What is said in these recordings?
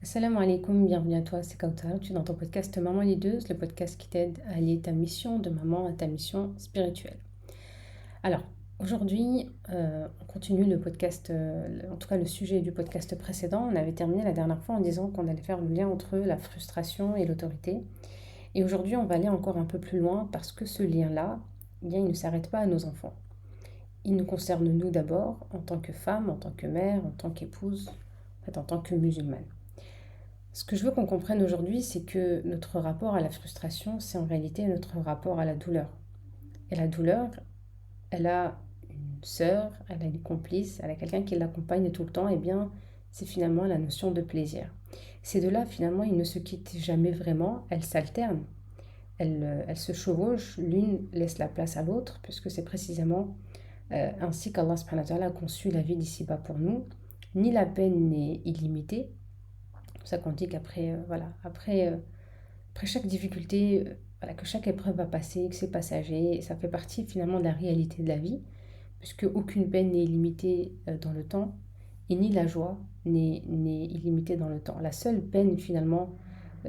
Assalamu alaikum, bienvenue à toi, c'est Kautar. Tu es dans ton podcast Maman Leaduse, le podcast qui t'aide à allier ta mission de maman à ta mission spirituelle. Alors, aujourd'hui, on continue le podcast, en tout cas le sujet du podcast précédent. On avait terminé la dernière fois en disant qu'on allait faire le lien entre la frustration et l'autorité. Et aujourd'hui, on va aller encore un peu plus loin parce que ce lien-là, eh bien, il ne s'arrête pas à nos enfants. Il nous concerne nous d'abord, en tant que femme, en tant que mère, en tant qu'épouse, en fait, en tant que musulmane. Ce que je veux qu'on comprenne aujourd'hui, c'est que notre rapport à la frustration, c'est en réalité notre rapport à la douleur. Et la douleur, elle a une sœur, elle a une complice, elle a quelqu'un qui l'accompagne tout le temps, et bien, c'est finalement la notion de plaisir. Ces deux-là, finalement, ils ne se quittent jamais vraiment, elles s'alternent, elles se chevauchent, l'une laisse la place à l'autre, puisque c'est précisément ainsi qu'Allah subhanahu wa ta'ala a conçu la vie d'ici-bas pour nous. Ni la peine n'est illimitée, c'est pour ça qu'on dit qu'après après chaque difficulté, voilà, que chaque épreuve va passer, que c'est passager, et ça fait partie finalement de la réalité de la vie, puisque aucune peine n'est illimitée dans le temps, et ni la joie n'est illimitée dans le temps. La seule peine finalement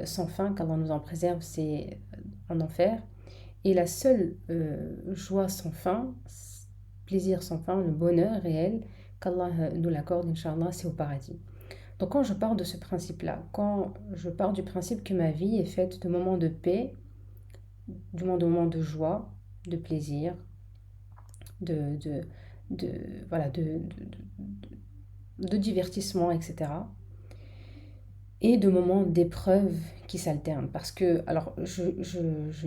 sans fin, qu'Allah nous en préserve, c'est en enfer, et la seule joie sans fin, plaisir sans fin, le bonheur réel, qu'Allah nous l'accorde, Inch'Allah, c'est au paradis. Donc quand je pars de ce principe-là, quand je pars du principe que ma vie est faite de moments de paix, de moments de joie, de plaisir, de, de, de voilà, de divertissement, etc. Et de moments d'épreuve qui s'alternent. Parce que, alors, je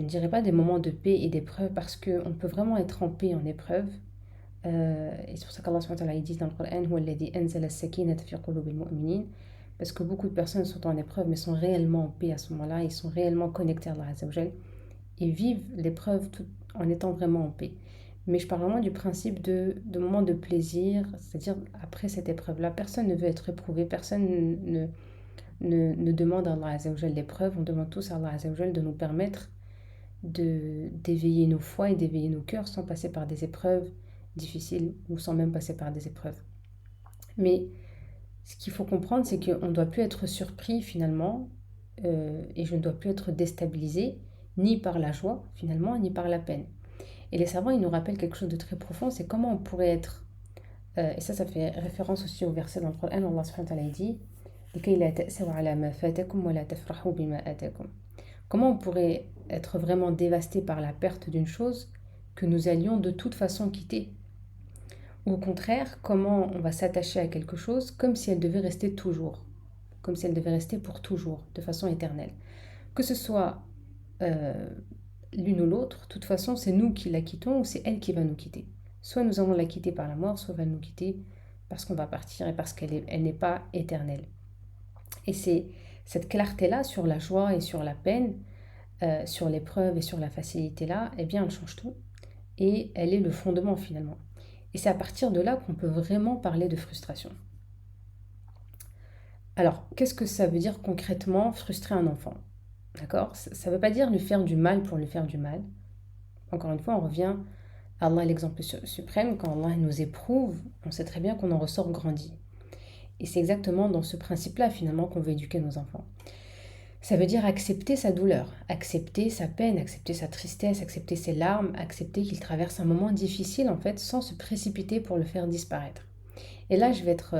ne dirais pas des moments de paix et d'épreuve, parce qu'on peut vraiment être en paix en épreuve. Et c'est pour ça qu'Allah subhanahu wa ta'ala dit dans le Coran هو الذي أنزل السكينة في قلوب المؤمنين, parce que beaucoup de personnes sont en épreuve mais sont réellement en paix à ce moment-là, ils sont réellement connectés à Allah Azza wa Jal et vivent l'épreuve tout en étant vraiment en paix. Mais je parle vraiment du principe de moments de plaisir, c'est-à-dire après cette épreuve-là, personne ne veut être éprouvé, personne ne demande à Allah Azza wa Jal l'épreuve, on demande tous à Allah Azza wa Jal de nous permettre d'éveiller nos foi et d'éveiller nos cœurs sans passer par des épreuves difficiles ou sans même passer par des épreuves. Mais ce qu'il faut comprendre, c'est qu'on ne doit plus être surpris finalement, et je ne dois plus être déstabilisé ni par la joie finalement, ni par la peine. Et les savants, ils nous rappellent quelque chose de très profond, c'est comment on pourrait être, et ça fait référence aussi au verset dans le Coran, Allah subhanahu wa ta'ala dit لكي لا تأسوا على ما فاتكم ولا تفرحوا بما آتاكم. Comment on pourrait être vraiment dévasté par la perte d'une chose que nous allions de toute façon quitter? Ou au contraire, comment on va s'attacher à quelque chose comme si elle devait rester toujours, comme si elle devait rester pour toujours, de façon éternelle. Que ce soit euh, l'une ou l'autre, de toute façon, c'est nous qui la quittons ou c'est elle qui va nous quitter. Soit nous allons la quitter par la mort, soit elle va nous quitter parce qu'on va partir et parce elle n'est pas éternelle. Et c'est cette clarté-là sur la joie et sur la peine, sur l'épreuve et sur la facilité-là, eh bien, elle change tout. Et elle est le fondement finalement. Et c'est à partir de là qu'on peut vraiment parler de frustration. Alors, qu'est-ce que ça veut dire concrètement frustrer un enfant? D'accord? Ça ne veut pas dire lui faire du mal pour lui faire du mal. Encore une fois, on revient à Allah, l'exemple suprême. Quand Allah nous éprouve, on sait très bien qu'on en ressort grandi. Et c'est exactement dans ce principe-là finalement qu'on veut éduquer nos enfants. Ça veut dire accepter sa douleur, accepter sa peine, accepter sa tristesse, accepter ses larmes, accepter qu'il traverse un moment difficile en fait sans se précipiter pour le faire disparaître. Et là, je vais être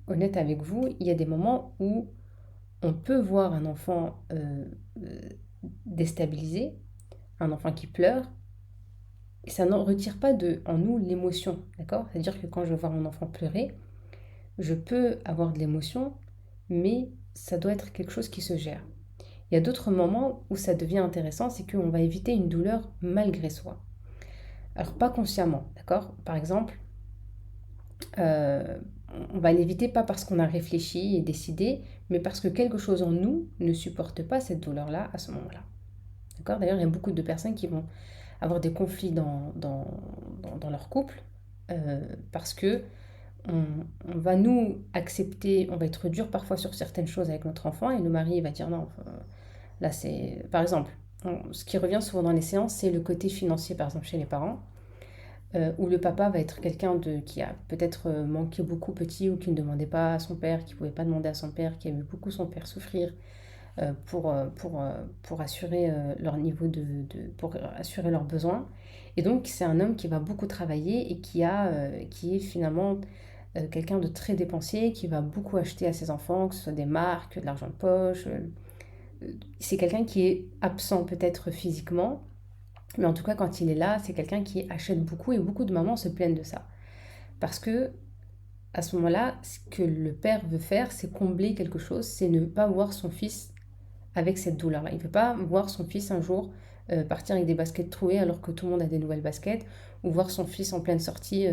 honnête avec vous, il y a des moments où on peut voir un enfant déstabilisé, un enfant qui pleure, et ça n'en retire pas en nous l'émotion, d'accord? C'est-à-dire que quand je vois mon enfant pleurer, je peux avoir de l'émotion, mais ça doit être quelque chose qui se gère. Il y a d'autres moments où ça devient intéressant, c'est qu'on va éviter une douleur malgré soi. Alors pas consciemment, d'accord? Par exemple, euh, on va l'éviter pas parce qu'on a réfléchi et décidé, mais parce que quelque chose en nous ne supporte pas cette douleur-là à ce moment-là. D'accord? D'ailleurs, il y a beaucoup de personnes qui vont avoir des conflits dans leur couple parce que on, on va nous accepter, on va être dur parfois sur certaines choses avec notre enfant et le mari va dire non, là c'est... Par exemple, ce qui revient souvent dans les séances, c'est le côté financier par exemple chez les parents. où le papa va être quelqu'un qui a peut-être manqué beaucoup petit ou qui ne demandait pas à son père, qui ne pouvait pas demander à son père, qui a vu beaucoup son père souffrir pour assurer leur niveau pour assurer leurs besoins. Et donc c'est un homme qui va beaucoup travailler et qui est finalement quelqu'un de très dépensier, qui va beaucoup acheter à ses enfants, que ce soit des marques, de l'argent de poche. C'est quelqu'un qui est absent peut-être physiquement, mais en tout cas quand il est là, c'est quelqu'un qui achète beaucoup et beaucoup de mamans se plaignent de ça. Parce que à ce moment-là, ce que le père veut faire, c'est combler quelque chose, c'est ne pas voir son fils avec cette douleur-là. Il ne veut pas voir son fils un jour partir avec des baskets trouées alors que tout le monde a des nouvelles baskets, ou voir son fils en pleine sortie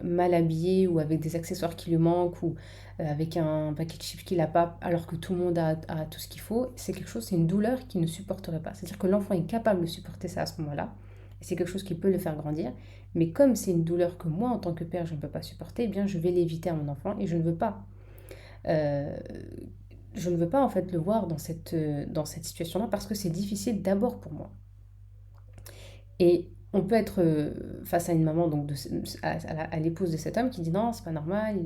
mal habillé ou avec des accessoires qui lui manquent, ou avec un paquet de chips qu'il n'a pas alors que tout le monde a tout ce qu'il faut. C'est quelque chose, c'est une douleur qu'il ne supporterait pas. C'est-à-dire que l'enfant est capable de supporter ça à ce moment-là, et c'est quelque chose qui peut le faire grandir, mais comme c'est une douleur que moi, en tant que père, je ne peux pas supporter, eh bien je vais l'éviter à mon enfant et euh, je ne veux pas en fait le voir dans cette situation-là parce que c'est difficile d'abord pour moi. Et on peut être face à une maman, donc à l'épouse de cet homme qui dit non, c'est pas normal,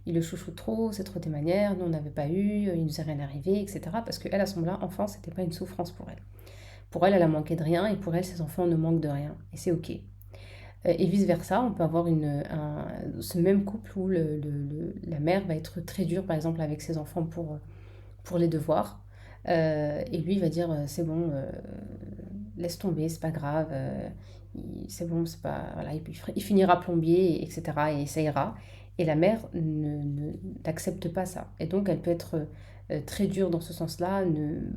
il le chouchoute trop, c'est trop tes manières, nous on n'avait pas eu, il nous est rien arrivé, etc. Parce qu'elle, à ce moment-là, enfant, c'était pas une souffrance pour elle. Pour elle, elle a manqué de rien et pour elle, ses enfants ne manquent de rien. Et c'est ok. Et vice-versa, on peut avoir ce même couple où la mère va être très dure, par exemple, avec ses enfants pour les devoirs. Et lui, il va dire c'est bon, laisse tomber, c'est pas grave, c'est bon, c'est pas. Voilà, il finira plombier, etc. Et ça ira. Et la mère n'accepte pas ça. Et donc, elle peut être très dure dans ce sens-là,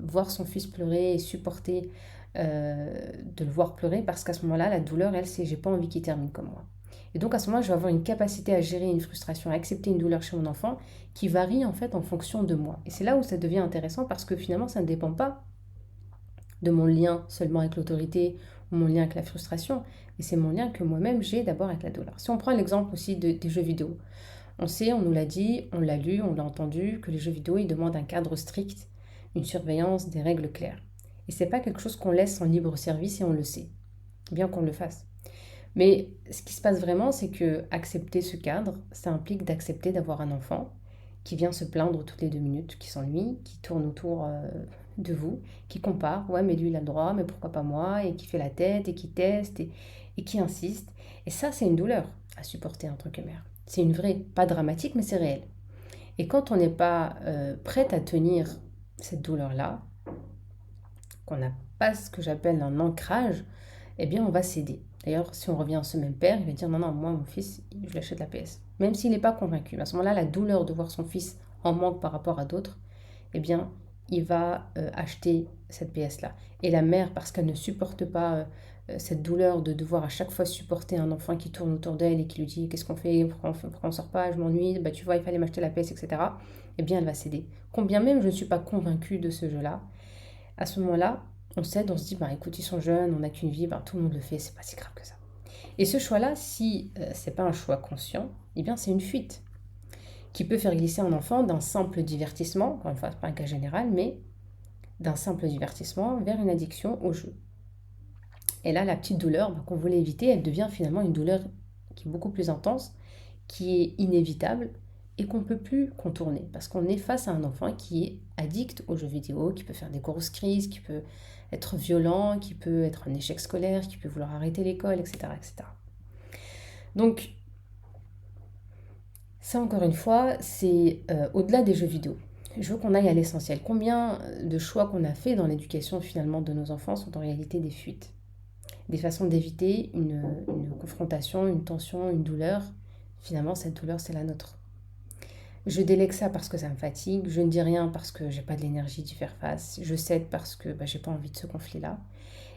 voir son fils pleurer et supporter de le voir pleurer parce qu'à ce moment-là, la douleur, elle, c'est j'ai pas envie qu'il termine comme moi. Et donc à ce moment-là, je vais avoir une capacité à gérer une frustration, à accepter une douleur chez mon enfant qui varie en fait en fonction de moi. Et c'est là où ça devient intéressant parce que finalement, ça ne dépend pas de mon lien seulement avec l'autorité ou mon lien avec la frustration, mais c'est mon lien que moi-même j'ai d'abord avec la douleur. Si on prend l'exemple aussi des jeux vidéo, on sait, on nous l'a dit, on l'a lu, on l'a entendu, que les jeux vidéo, ils demandent un cadre strict, une surveillance, des règles claires. Et c'est pas quelque chose qu'on laisse en libre service et on le sait, bien qu'on le fasse. Mais ce qui se passe vraiment, c'est que accepter ce cadre, ça implique d'accepter d'avoir un enfant qui vient se plaindre toutes les 2 minutes, qui s'ennuie, qui tourne autour de vous, qui compare, ouais mais lui il a le droit, mais pourquoi pas moi, et qui fait la tête, et qui teste, et qui insiste. Et ça, c'est une douleur à supporter en tant que mère. C'est une vraie, pas dramatique, mais c'est réel. Et quand on n'est pas prête à tenir cette douleur-là, qu'on n'a pas ce que j'appelle un ancrage, eh bien on va céder. D'ailleurs, si on revient à ce même père, il va dire non, non, moi, mon fils, je lui achète la PS. Même s'il n'est pas convaincu. Mais à ce moment-là, la douleur de voir son fils en manque par rapport à d'autres, eh bien, il va acheter cette PS-là. Et la mère, parce qu'elle ne supporte pas cette douleur de devoir à chaque fois supporter un enfant qui tourne autour d'elle et qui lui dit qu'est-ce qu'on fait, pourquoi on sort pas, je m'ennuie, bah tu vois, il fallait m'acheter la PS, etc. Eh bien, elle va céder. Combien même je ne suis pas convaincue de ce jeu-là, à ce moment-là, on cède, on se dit, bah écoute, ils sont jeunes, on n'a qu'une vie, bah, tout le monde le fait, c'est pas si grave que ça. Et ce choix-là, si c'est pas un choix conscient, eh bien c'est une fuite qui peut faire glisser un enfant d'un simple divertissement, encore une fois, c'est pas un cas général, mais d'un simple divertissement vers une addiction au jeu. Et là, la petite douleur qu'on voulait éviter, elle devient finalement une douleur qui est beaucoup plus intense, qui est inévitable et qu'on ne peut plus contourner parce qu'on est face à un enfant qui est addict aux jeux vidéo, qui peut faire des grosses crises, qui peut être violent, qui peut être un échec scolaire, qui peut vouloir arrêter l'école, etc., etc. Donc, ça encore une fois, c'est au-delà des jeux vidéo. Je veux qu'on aille à l'essentiel. Combien de choix qu'on a fait dans l'éducation finalement de nos enfants sont en réalité des fuites, des façons d'éviter une confrontation, une tension, une douleur. Finalement, cette douleur, c'est la nôtre. Je délègue ça parce que ça me fatigue, je ne dis rien parce que j'ai pas de l'énergie d'y faire face, je cède parce que j'ai pas envie de ce conflit-là.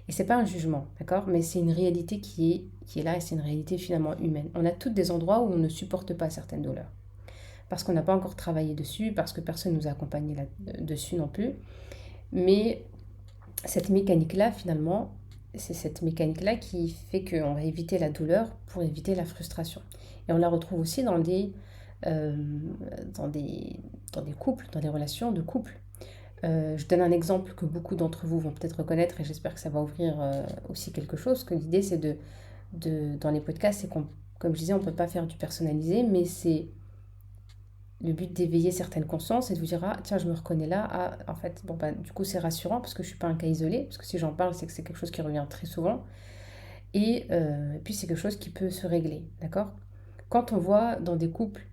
Et c'est pas un jugement, d'accord? Mais c'est une réalité qui est là et c'est une réalité finalement humaine. On a toutes des endroits où on ne supporte pas certaines douleurs. Parce qu'on n'a pas encore travaillé dessus, parce que personne ne nous a accompagnés là-dessus non plus. Mais cette mécanique-là, finalement, c'est cette mécanique-là qui fait qu'on va éviter la douleur pour éviter la frustration. Et on la retrouve aussi euh, dans des, dans des couples, dans des relations de couple. Je donne un exemple que beaucoup d'entre vous vont peut-être reconnaître et j'espère que ça va ouvrir aussi quelque chose, que l'idée c'est dans les podcasts, c'est qu'on, comme je disais, on ne peut pas faire du personnalisé, mais c'est le but d'éveiller certaines consciences et de vous dire, ah tiens, je me reconnais là, ah en fait, bon bah du coup c'est rassurant parce que je ne suis pas un cas isolé, parce que si j'en parle, c'est que c'est quelque chose qui revient très souvent, et puis c'est quelque chose qui peut se régler, d'accord? Quand on voit dans des couples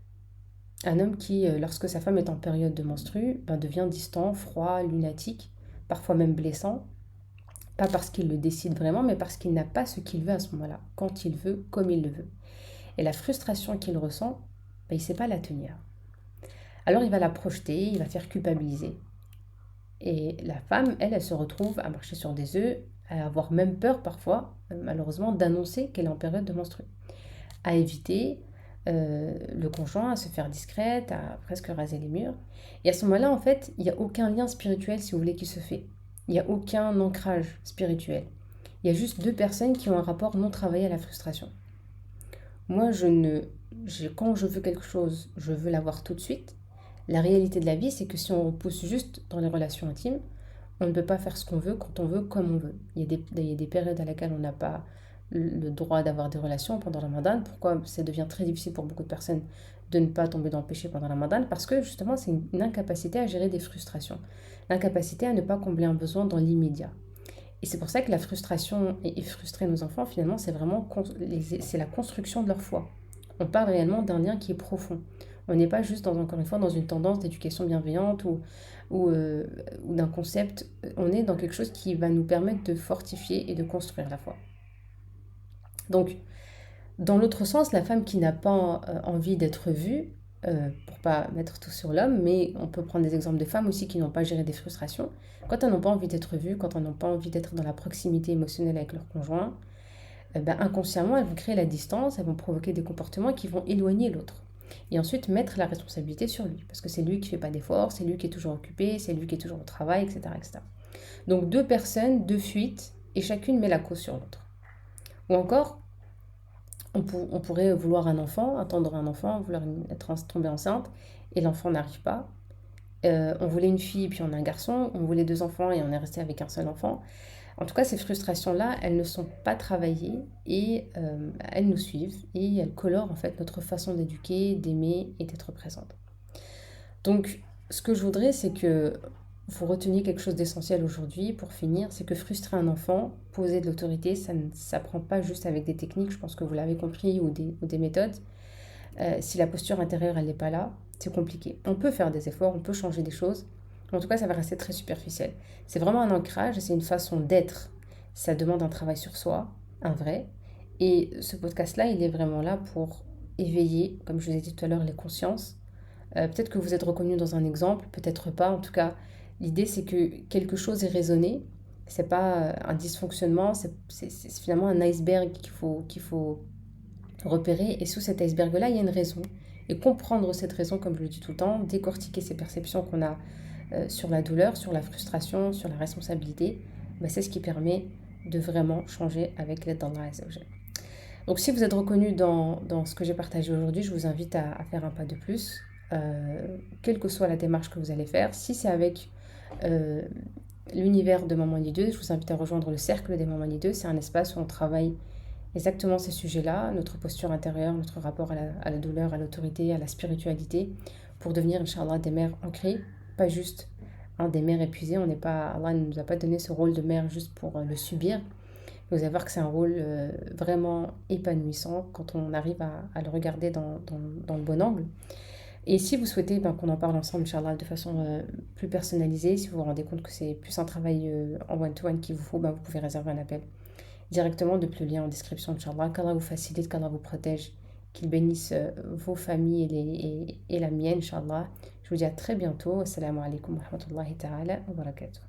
un homme qui, lorsque sa femme est en période de menstru, ben, devient distant, froid, lunatique, parfois même blessant, pas parce qu'il le décide vraiment, mais parce qu'il n'a pas ce qu'il veut à ce moment-là, quand il veut, comme il le veut. Et la frustration qu'il ressent, ben, il ne sait pas la tenir. Alors il va la projeter, il va faire culpabiliser. Et la femme, elle se retrouve à marcher sur des œufs, à avoir même peur parfois, malheureusement, d'annoncer qu'elle est en période de menstru. À éviter le conjoint, à se faire discrète, à presque raser les murs. Et à ce moment-là, en fait, il n'y a aucun lien spirituel, si vous voulez, qui se fait. Il n'y a aucun ancrage spirituel. Il y a juste deux personnes qui ont un rapport non travaillé à la frustration. Moi, quand je veux quelque chose, je veux l'avoir tout de suite. La réalité de la vie, c'est que si on repousse juste dans les relations intimes, on ne peut pas faire ce qu'on veut quand on veut, comme on veut. Il y a des périodes à laquelle on n'a pas le droit d'avoir des relations pendant la Ramadan. Pourquoi ça devient très difficile pour beaucoup de personnes de ne pas tomber dans le péché pendant la Ramadan? Parce que justement, c'est une incapacité à gérer des frustrations. L'incapacité à ne pas combler un besoin dans l'immédiat. Et c'est pour ça que la frustration et frustrer nos enfants, finalement, c'est la construction de leur foi. On parle réellement d'un lien qui est profond. On n'est pas juste, encore une fois, dans une tendance d'éducation bienveillante ou, euh, ou d'un concept. On est dans quelque chose qui va nous permettre de fortifier et de construire la foi. Donc, dans l'autre sens, la femme qui n'a pas envie d'être vue, pour pas mettre tout sur l'homme, mais on peut prendre des exemples de femmes aussi qui n'ont pas géré des frustrations. Quand elles n'ont pas envie d'être vues, quand elles n'ont pas envie d'être dans la proximité émotionnelle avec leur conjoint, ben, inconsciemment, elles vont créer la distance, elles vont provoquer des comportements qui vont éloigner l'autre. Et ensuite mettre la responsabilité sur lui, parce que c'est lui qui ne fait pas d'efforts, c'est lui qui est toujours occupé, c'est lui qui est toujours au travail, etc., etc. Donc deux personnes, deux fuites, et chacune met la cause sur l'autre. Ou encore, on pourrait vouloir un enfant, attendre un enfant, vouloir tomber enceinte, et l'enfant n'arrive pas. On voulait une fille, puis on a un garçon. On voulait deux enfants, et on est resté avec un seul enfant. En tout cas, ces frustrations-là, elles ne sont pas travaillées, et elles nous suivent, et elles colorent en fait notre façon d'éduquer, d'aimer et d'être présente. Donc, ce que je voudrais, c'est que vous reteniez quelque chose d'essentiel aujourd'hui pour finir, c'est que frustrer un enfant, poser de l'autorité, ça ne s'apprend pas juste avec des techniques, je pense que vous l'avez compris, ou des méthodes. Si la posture intérieure, elle n'est pas là, c'est compliqué. On peut faire des efforts, on peut changer des choses, mais en tout cas, ça va rester très superficiel. C'est vraiment un ancrage, c'est une façon d'être. Ça demande un travail sur soi, un vrai. Et ce podcast-là, il est vraiment là pour éveiller, comme je vous ai dit tout à l'heure, les consciences. Peut-être que vous êtes reconnu dans un exemple, peut-être pas. En tout cas, l'idée, c'est que quelque chose est raisonné. C'est pas un dysfonctionnement, c'est finalement un iceberg qu'il faut repérer. Et sous cet iceberg-là, il y a une raison. Et comprendre cette raison, comme je le dis tout le temps, décortiquer ces perceptions qu'on a sur la douleur, sur la frustration, sur la responsabilité, ben, c'est ce qui permet de vraiment changer avec l'aide d'Allah Azzawajal. Donc si vous êtes reconnu dans ce que j'ai partagé aujourd'hui, je vous invite à faire un pas de plus, quelle que soit la démarche que vous allez faire. Si c'est avec euh, l'univers de Maman Lit 2, je vous invite à rejoindre le cercle des Maman Lit 2. C'est un espace où on travaille exactement ces sujets-là, notre posture intérieure, notre rapport à la douleur, à l'autorité, à la spiritualité, pour devenir, Inch'Allah, des mères ancrées, pas juste des mères épuisées. Allah ne nous a pas donné ce rôle de mère juste pour le subir. Vous allez voir que c'est un rôle vraiment épanouissant quand on arrive à le regarder dans le bon angle. Et si vous souhaitez qu'on en parle ensemble, Inch'Allah, de façon plus personnalisée, si vous vous rendez compte que c'est plus un travail en one-to-one qu'il vous faut, vous pouvez réserver un appel directement depuis le lien en description, Inch'Allah. Qu'Allah vous facilite, qu'Allah vous protège, qu'il bénisse vos familles et la mienne, Inch'Allah. Je vous dis à très bientôt. Assalamu alaikum wa rahmatullahi ta'ala wa barakatuh.